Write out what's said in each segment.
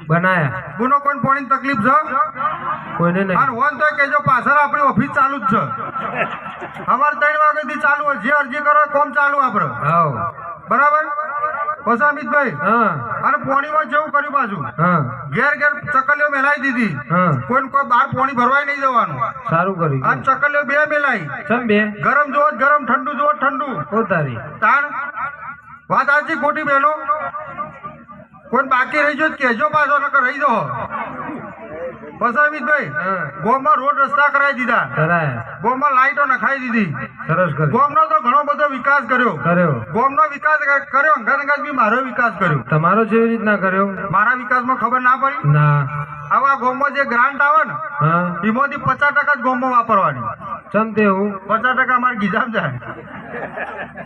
બનાયા ગુનો કોઈ પાણી તકલીફ છે કોઈને નહીં અને વન તો કેજો પાછળ આપણી ઓફિસ ચાલુ જ છે અમારે 3 વાગ્યાથી ચાલુ હોય જે અરજી કરો કોમ ચાલુ આપણે આવ બરાબર પછી અમિતભાઈ હા અને પોણીમાં જેવું કર્યું પાછું હા ઘેર ઘેર ચકલીઓ મેલાઈ દીધી હા કોઈ બહાર પોણી ભરવાય નહીં જવાનું સારું કર્યું અને ચકલીઓ બે મેલાઈ ચમ બે ગરમ જોવો ગરમ ઠંડુ જોવો ઠંડુ ઓ તારી તાણ વાત આજી ખોટી બહેનો કોઈ બાકી રહી ગયો કેજો પાછો નકર રહી જાઓ પછી અમિતભાઈ હા ગોમમાં રોડ રસ્તા કરાવી દીધા કરાયા ગોમમાં લાઈટો નખાઈ દીધી સરસ કર્યું ગોમનો તો ઘણો બધો વિકાસ કર્યો ગોમનો વિકાસ કર્યો અંગત બી મારો વિકાસ કર્યો તમારો જેવી રીતના કર્યો મારા વિકાસમાં ખબર ના પડી ના આવા ગોમમાં જે ગ્રાન્ટ આવે ને હા એમાંથી 50% જ ગોમમાં વાપરવાની ચમ તેવું 50% અમારે ગીજામાં જાય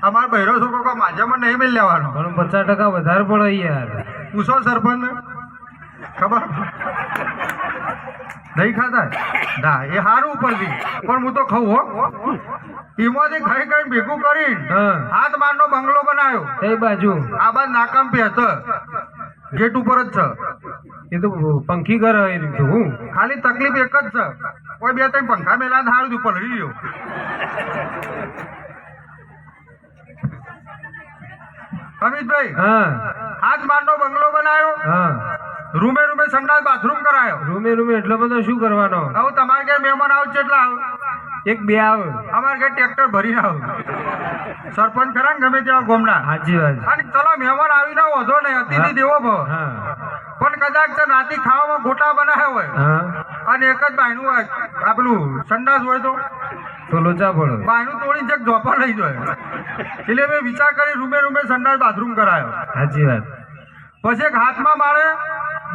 અમારા બહેરો છોકરો માજામાં નહીં મિલ લેવાનો પણ 50% વધારે પડે યાર પૂછો સરપંચ ખબર નહીં ખાતા ના એ સારું ઉપરથી પણ હું તો ખાઉં હો એમાંથી ખાઈ ખાઈ ભેગું કરીને હા હાથ મારનો બંગલો બનાવ્યો કઈ બાજુ આ બાદ નાકામ પે હતો ગેટ ઉપર જ છે એ તો પંખી ઘર આવી રીતું હું ખાલી તકલીફ એક જ છે કોઈ 2-3 પંખા મેલા સારું પલળી ગયો અમિતભાઈ હા હાથ મારનો બંગલો બનાવ્યો હા રૂમે રૂમે સંડાસ બાથરૂમ કરાયો રૂમે રૂમે એટલો બધો શું કરવાનો હવે તમારે ઘેર મહેમાન આવ છે એટલા આવ એક બે આવે અમારે ઘેર ટ્રેક્ટર ભરી આવ સરપંચ ખરા ને ગમે તેવા ગોમના સાચી વાત અને ચલો મહેમાન આવી ના વધો નહીં અતિથિ દેવો ભવ હા પણ કદાચ તો રાતી ખાવામાં ગોટા બનાવ્યા હોય હા અને એક જ બાયનું હોય આ પેલું સંડાસ હોય તો લોચા પડો બાયનું તોડી જગ ઝોપા લઈ જાય એટલે મેં વિચાર કરી રૂમે રૂમે સંડાસ બાથરૂમ કરાયો સાચી વાત પછી એક હાથમાં મારે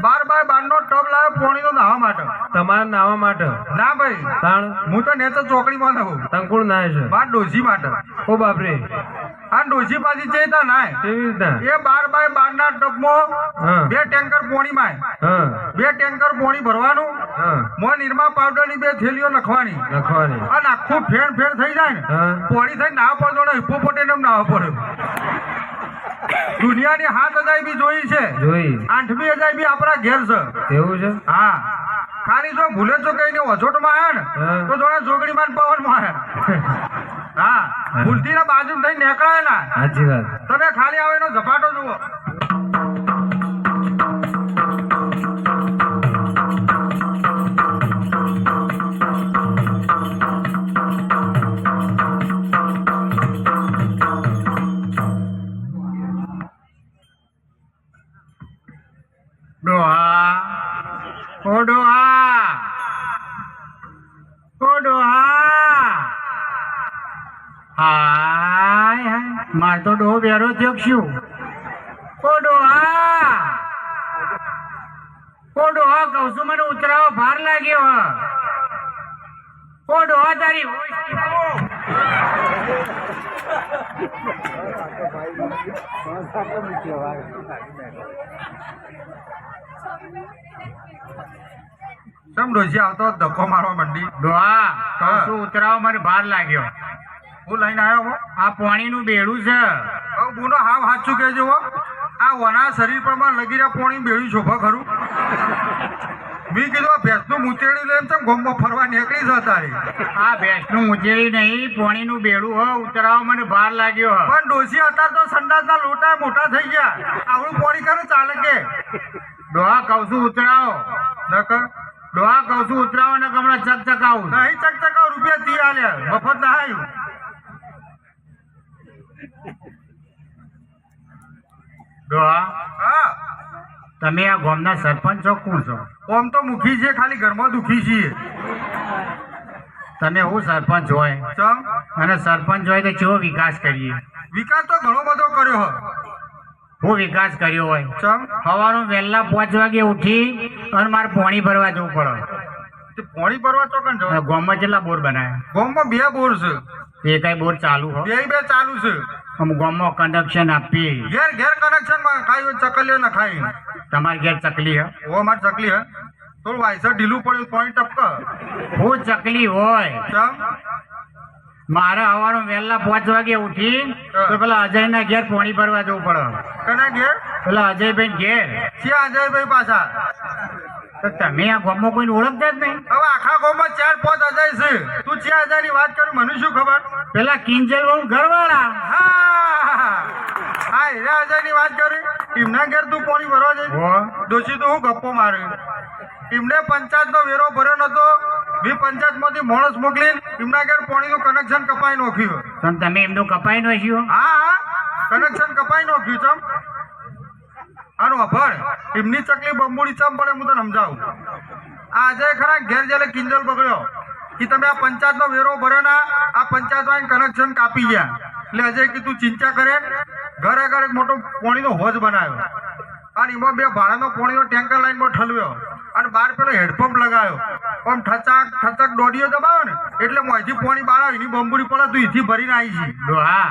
12x12 નો ટબ લાવ્યો પોણીનો નાહવા માટે તમારા નાવા માટે ના ભાઈ તાણ હું તો નેતો ચોકડીમાં નાહું તંકુળ નાય છે બાર ડોસી માટે ઓ બાપરે આ ડોસી પાછી ચેતા નાય કેવી રીતના એ 12x12 ના ટબમાં હા 2 ટેન્કર પોણી માં હા 2 ટેન્કર પોણી ભરવાનું હા મો નિરમા પાવડર ની 2 થેલીઓ નાખવાની લખવાની અને આખું ફેણ ફેણ થઈ જાય ને હા પોણી થઈ નાવા પડતો ને હિપ્પોપોટેમમ નાવા પડે દુનિયાની 7000 બી જોઈ છે જોઈ 8000 બી આપણા ઘેર છે એવું છે હા ખાલી જો ભૂલે તો કઈ ને વજોટમાં આયા ને હા. તો થોડા જોગડીમાં ને પવનમાં આયા હા ભૂલથી ના બાજુ થઈ નીકળાય ના સાચી વાત તમે ખાલી આવે એનો ઝપાટો જુઓ ડોહા ઓ ડોહા ઓ ડોહા હાય માર તો ડોહો બેરો થયો શું ઓ ડોહા કહું છું મને ઉતરાવો ભાર લાગ્યો ઓ ડોહા તારી કેમ ડોસી આવતો ધક્કો મારવા મંડી ડોહા કહું છું ઉતરાવો મને ભાર લાગ્યો હું લઈને આવ્યો હો આ પાણીનું બેડું છે હવે બોલો હાવ સાચું કહેજો હો આ વના શરીર પર લગીરા પોણી બેડ્યું શોભા ખરું મેં કીધું આ ભેંસનું મૂતેડી લઈને તેમ ગોમમાં ફરવા નીકળી છે તારી આ ભેંસનું ઉજેડી નહીં પાણીનું બેડું હો ઉતરાવો મને ભાર લાગ્યો હ પણ ડોસી હતા તો સંડાસના લોટા મોટા થઈ ગયા આવડું પોણી કરે ચાલે કે ડોહા કહું છું ઉતરાવો નકર ડોહા કહું છું ઉતરાવો ને હમણાં ચકચકાવું નહીં ચકચકા રૂપિયા 30 આલ્યા મફત ના આવ્યું ડોહા હા તમે આ ગામના સરપંચ છો કોણ છો ઓમ તો મુખી છે ખાલી ઘરમાં દુખી છીએ તમે હું સરપંચ હોય ચમ અને સરપંચ હોય તો કેવો વિકાસ કરીએ વિકાસ તો ઘણો બધો કર્યો હો હું વિકાસ કર્યો હોય ચમ સવારે વહેલા 5 વાગે ઉઠી અને મારે પાણી ભરવા જવું પડે તે પોણી ભરવા તો કણ જવાનું ગામમાં કેટલા બોર બનાવ્યા ગામમાં 2 બોર છે એ કઈ બોર ચાલુ હો બે ચાલુ છે અમે ગામમાં કનેક્શન આપીએ ઘેર ઘેર કનેક્શન માં ખાઈ ચકલીઓ ના ખાઈ તમારી ઘેર ચકલી હે ઓ માર ચકલી હે થોડું વાયસર ઢીલું પડ્યું પોઈન્ટ ટપક હું ચકલી હોય ચમ મારે સવારે વહેલા 5 વાગે ઉઠી તો પેલા અજય ના ઘેર પાણી ભરવા જવું પડે કને ઘેર પેલા અજયભાઈ ઘેર. છે અજયભાઈ પાછા. તો તમે આ ગામમાં કોઈને ઓળખતા જ નહીં? હવે આખા ગામમાં 4-5 અજય છે. તું 4 અજયની વાત કરું, મને શું ખબર? પેલા કિંજલ ઘરવાળા. હા એના અજયની વાત કરી. એમના ઘેર તું પાણી ભરવા જઈ? દોશી તો હું ગપ્પો મારે. એમને પંચાયતનો વેરો ભર્યો નતો. મેં પંચાયતમાંથી માણસ મોકલીને એમના ઘેર પાણીનું કનેક્શન કપાઈ નાખ્યું. પણ તમે એમનું કપાઈ નો છો? હા કનેક્શન કપાઈ નાખ્યું. ચમ આનું અભર એમની ચકલી બંબુડી ચમ પડે હું તને સમજાવું. આ અજય ખરા ઘેર જયારે કિંજલ બગડ્યો કે તમે આ પંચાયતનો વેરો ભર્યો ના, આ પંચાયતમાં કનેક્શન કાપી ગયા. એટલે અજય કીધું ચિંતા કરે, ઘરે ઘરે એક મોટો પાણીનો હોજ બનાવ્યો અને એમાં 2 ભાડાનો પાણીનો ટેન્કર લાઈનમાં ઠલવ્યો અને બહાર પેલો હેડપંપ લગાવ્યો. આમ ઠચાક ઠચક દોડીઓ દબાવો ને એટલે મોંથી પાણી બહાર આવે. એની બંબુડી પડે તું એથી ભરીને આવી છે. હા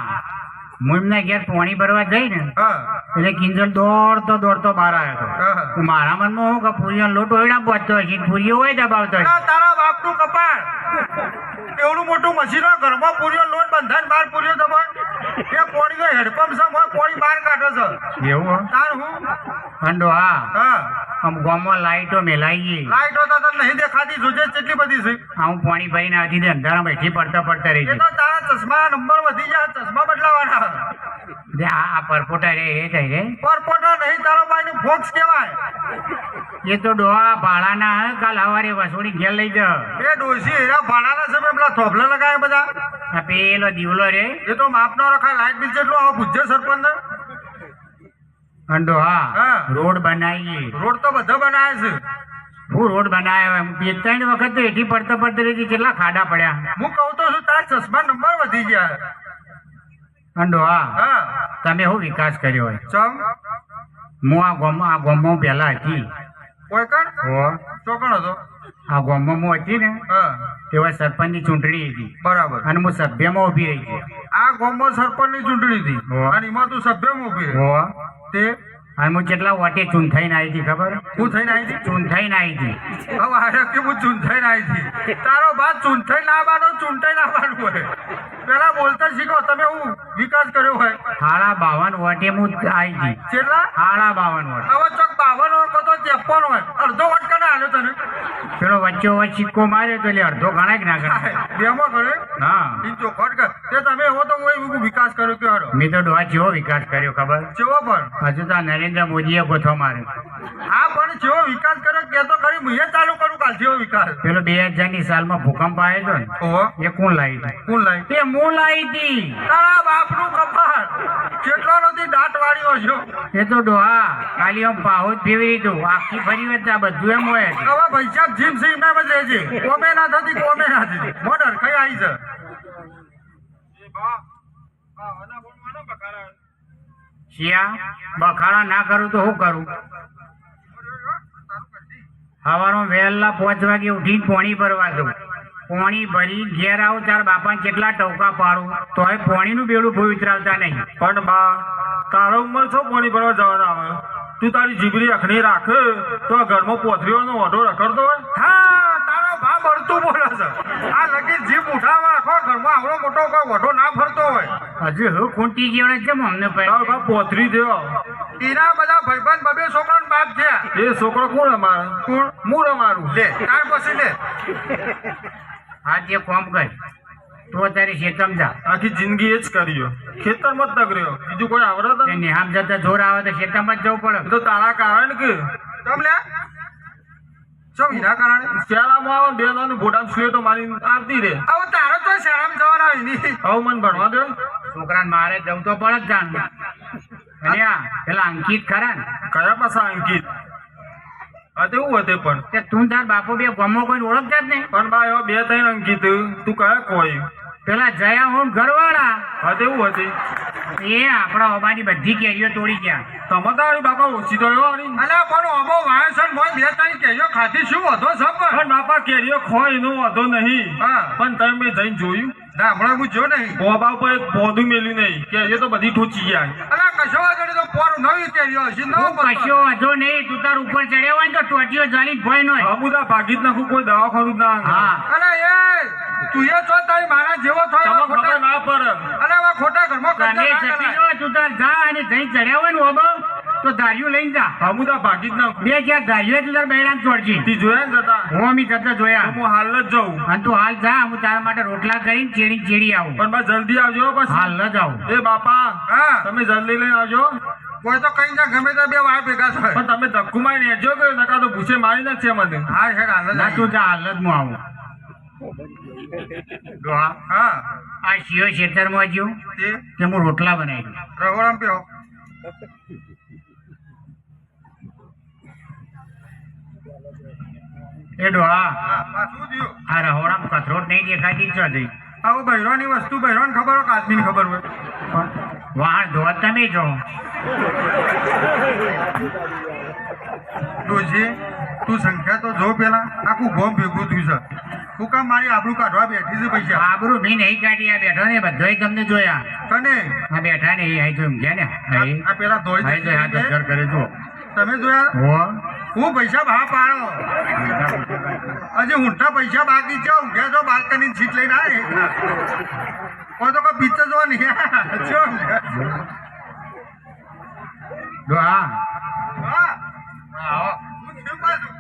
હું એમના ઘેર પાણી ભરવા જઈ ને હા એટલે કિંજલ દોડતો બહાર આવ્યો હતો. હા. તો મારા મનમાં હું કે પૂરીનો લોટ ઓયડા પહોંચતો હશે, પૂરીઓ હોય દબાવતો હશે. ના, તારા બાપનું કપાળ. એવડું મોટું મશીન હોય, ઘરમાં પૂરીઓ લોટ બંધાઈને બહાર પૂરીઓ દબાય. એ પાણીનો હેડપંપ છે, મોય પાણી બહાર કાઢે છે. એવું હો? તાર હું ઠંડો. હા હા આમ ગામમાં લાઈટો મેલાઈ ગઈ. લાઈટો તો તને નહીં દેખાતી, જોજે કેટલી બધી છે. હું પાણી ભરીને આવતી હતી, અંધારામાં બેઠી પડતા રહી એ તો તારા ચશ્મા નંબર વધી જાય, ચશ્મા બદલાવાના. ગઈ. આ પરપોટા રે એ થઈ રે. પરપોટા નહીં, તારો ભાઈ ફોક્સ કહેવાય. એ તો ડોહા ભાડાના હે, કાલ સવારે વસોડી ઘેર લઈ જા. એ ડોશી એના ભાડાના છે, પેલા થોભલા લગાવે બધા. આ પેલો દીવલો રે એ તો માપ ન રખાય. લાઈટ બિલ જેટલું આવો પૂછજે સરપંચ. અંડો. હા હા. રોડ બનાવી. રોડ તો બધા બનાવે છે. હું રોડ બનાવ્યો એમ 2-3 વખત તો એથી પડતા રહી, કેટલા ખાડા પડ્યા. હું કહું તો છું, તારા ચશ્મા નંબર વધી ગયા. અંડો. હા હા તમે શું વિકાસ કર્યો હોય? ચમ હું આ ગામમાં પહેલા હતી. કોઈ કણ હો, ચોકણ હતો. આ ગામમાં હું હતી ને હા તેવા સરપંચની ચૂંટણી હતી બરાબર. અને હું સભ્યમાં ઉભી રહી હતી. આ ગામમાં સરપંચની ચૂંટણી હતી હો. અને એમાં તું સભ્યમાં ઉભી રહી. હો, તે અને હું કેટલા વાટે ચૂંટાઈને આવી હતી ખબર? હું થઈને આવી હતી. ચૂંટાઈને આવી હતી. હવે આરે કે હું ચૂંટાઈને આવી હતી. તારો બાદ ચૂંટાઈ ના આવવાનો, ચૂંટાઈ ના આવવાનું હોય. પેલા બોલતા શીખો તમે. હું વિકાસ કર્યો હોય. 52 વાટે હું આવી હતી. કેટલા? 52 વાટે. હવે ચોક 52 હોય તો 53 હોય. અડધો વટકા ના હાલ્યો તને. પેલો વચ્ચે સિક્કો માર્યો તો એટલે અડધો ગણાય કે ના ગણાય? બેમાં કરે હા ઈ ચોખવટ કર. તે તમે એવો તો હું વિકાસ કર્યો કે હારો મેં તો ડોહા જેવો વિકાસ કર્યો ખબર? ચેવો પણ. હજુ તો આ નરેન્દ્ર મોદીએ ગોથો માર્યો. હા પણ ચેવો વિકાસ કર્યો કે તો ખરી. હું એ ચાલુ કરું કાલ જેવો વિકાસ. પેલો 2000ની સાલમાં ભૂકંપ આવ્યો હતો ને, ઓહો એ કોણ લાવી હતી? કોણ લાવી? એ હું લાવી હતી. તારા બાપનું કપાળ. કેટલો નથી દાંત વાળ્યો છો. એ તો ડોહા ખાલી આમ પાહો જ ફેરવી દીધું. આખી ફરી વચ્ચે આ બધું એમ હોય છે. હવે પૈસા જીમ સિંહ ના બજે છે. કોમે ના થતી, કોમે ના થતી. મોડર કઈ આવી છે. શિયા બખાડા ના કરું તો શું કરું? સવારમાં વહેલા 5 વાગે ઉઠીને પોણી ભરવા દઉં. પોણી ભરી ઘેર આવું તાર બાપાને કેટલા ટોકા પાડું તો હવે પોણીનું બેડું ભૂ ઉતરાવતા નહીં. પણ બા તારો ઉંમર છો પાણી ભરવા જવાના આવે. તું તારી જીબરી અખણી રાખ તો ઘરમાં પોથરીઓનો ઓઢો રખડતો હોય. હા તારો ભા ભરતું બોલે છે. આ લગી જીભ ઉઠાવા આખો ઘરમાં આવડો મોટો કોઈ ઓઢો ના ફરતો હોય. હજુ હું ખૂંટી જેવડે છે અમને તારો ભા પોથરી જેવો. એના બધા ભાઈબંધ બબે છોકરાનો બાપ થયા. એ છોકરો કોણ અમારે? કોણ? હું અમારું. લે ત્યાર પછી લે. હા તે કોમ કર તો અત્યારે શેતમ જા. આખી જિંદગી એ જ કર્યો. ખેતરમાં જ તગર્યો. બીજું કોઈ આવડત તે નિહામ જતા જોર આવે તો શેતમ જ જવું પડે. તો તારા કારણ કે તમને ચમ હીરા કારણે શાળામાં આવે 2 દાનું ભોડામ સ્લેટો મારી આવતી રે. હવે તારે તો શાળામાં જવાના આવી નહીં. હવે મને ભણવા દે. છોકરાને મારે જવું તો પડે જ જાણ. અને આ પેલા અંકિત ખરા ને? કયા પાછા અંકિત? હા તેવું હતું પણ તે તું તાર બાપુ બે ગામમાં કોઈ ઓળખતા જ નહીં. પણ બા એવા 2-3 અંકિત. તું કયા કોઈ? પેલા જયા હોમ ઘરવાળા. હા તેવું હતી. એ આપણા ઓબાની બધી કેરીઓ તોડી ગયા. તમે તારી બાપા ઓછી તો અલ્યા પણ ઓબો વાયસન મોય 2-3 કેરીઓ ખાધી શું વધો છે? પણ બાપા કેરીઓ ખોય એનો વધો નહીં. હા પણ તમે જઈને જોયું? ના હમણાં હું જો નહીં. ઓબા ઉપર એક પોદું મેલ્યું નહીં. કેરીઓ તો બધી ઠોચી ગયા. અલ્યા કશો વાંધો નહીં. તો પોર નવી કેરીઓ હશે. કશો વાંધો નહીં. તું તાર ઉપર ચડ્યો હોય ને તો ટોટીઓ જાણી ભય નો. અમુદા ભાગી જ નાખું. કોઈ દવાખાનું ના. હા અરે એ તું એ છો તારી મારા જેવો થયો ખબર ના પર. અરે આ ખોટા ઘરમાં તું તાર જા અને જઈ ચડ્યા હોય ને ઓબો તો ધાર્યું લઈને જા હમુદા ભાગી જ નાખું. બે ચાર ધાર્યું એટલે તારા બૈરાને ચોરજી તી જોયા ને જતા હું અમી જતા તો જોયા હું હાલ જ જાઉં. અને તું હાલ જા હું તારા માટે રોટલા કરીને ચેડી આવું પણ બસ જલ્દી આવજો પછી. હાલ ન જાઉં એ બાપા હા તમે જલ્દી લઈને આવજો. કોઈ તો કઈ ના ગમે તે બે વાર ભેગા થાય પણ તમે ધક્કુ મારી નેજો કે નકા તો ભૂસે મારી નાખશે મને. હા હેડ હાલ જ ના તું આવી. જા હાલ જ હું આવું ડોહા, હા આ શિયો ખેતરમાં જ્યો તે કે હું રોટલા બનાવી દઉં રહોડામાં પ્યો એ ડોહા હા પાછું થયું આ રહોડામાં કથરોટ નહીં દેખાતી ચો જઈ આવું બહેરોની વસ્તુ બહેરોને ખબર હોય કે આદમીને ખબર હોય વાહણ ધોવા તમે જો ડોશી તું સંખ્યા તો જો પેલા આખું ગોમ ભેગું થયું છે તું કામ મારી આબરૂ કાઢવા બેઠી છે પૈસા આબરૂ ભી નહીં કાઢી આ બેઠો ને બધોય તમને જોયા તને આ બેઠા ને એ જોઈ ગયા ને આ પેલા ધોઈ આ જો હાથ અસર કરે જો તમે જોયા હો હું પૈસા બહાર પાડો હજી ઊંઠા પૈસા બાકી છે ઊંઘ્યા છો બાલ્કની સીટ લઈને આવે કોઈ તો કોઈ પિક્ચર જોવા નહીં છો ડોહા હા આવો હું થયું પાછું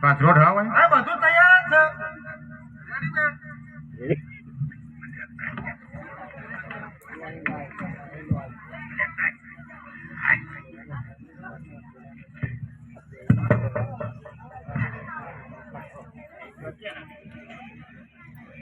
કથરોટ હોય હા બધું તૈયાર જ છે રેડી બેન